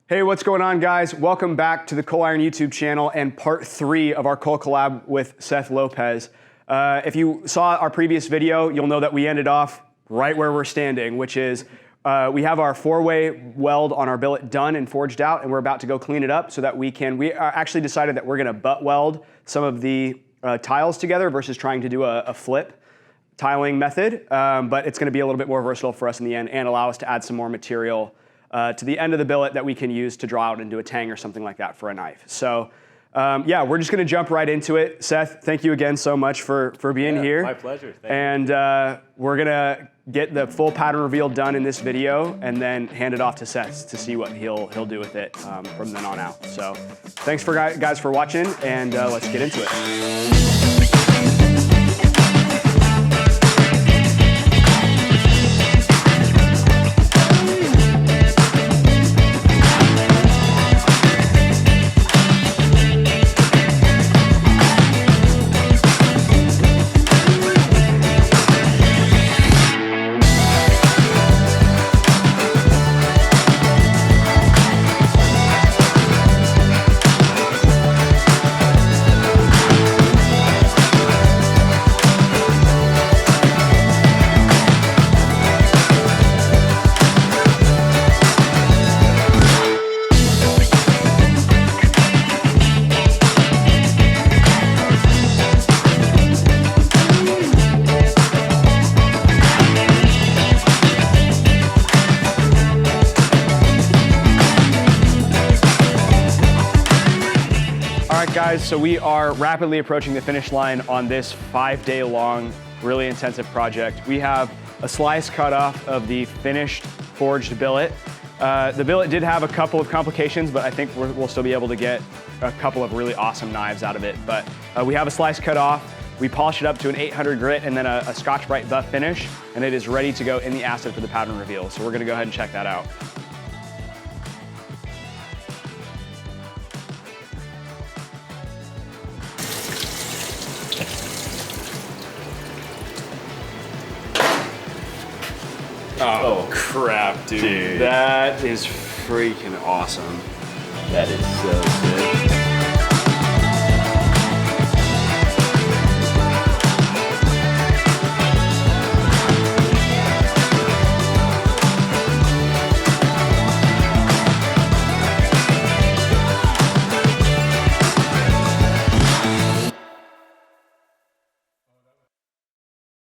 Hey, what's going on, guys? Welcome back to the Coal Iron YouTube channel and part 3 of our coal collab with Seth Lopez. If you saw our previous video, you'll know that we ended off right where we're standing, which is we have our 4-way weld on our billet done and forged out, and we're about to go clean it up so that we actually decided that we're gonna butt weld some of the tiles together versus trying to do a flip tiling method, but it's gonna be a little bit more versatile for us in the end and allow us to add some more material to the end of the billet that we can use to draw out into a tang or something like that for a knife. So yeah, we're just gonna jump right into it. Seth, thank you again so much for being here. My pleasure, thank you. And we're gonna get the full pattern reveal done in this video and then hand it off to Seth to see what he'll do with it from then on out. So thanks guys for watching, and let's get into it. Guys, so we are rapidly approaching the finish line on this 5-day long, really intensive project. We have a slice cut off of the finished forged billet. The billet did have a couple of complications, but I think we'll still be able to get a couple of really awesome knives out of it. But we have a slice cut off. We polish it up to an 800 grit and then a Scotch-Brite buff finish, and it is ready to go in the acid for the pattern reveal. So we're gonna go ahead and check that out. Oh crap, dude. That is freaking awesome. That is so sick.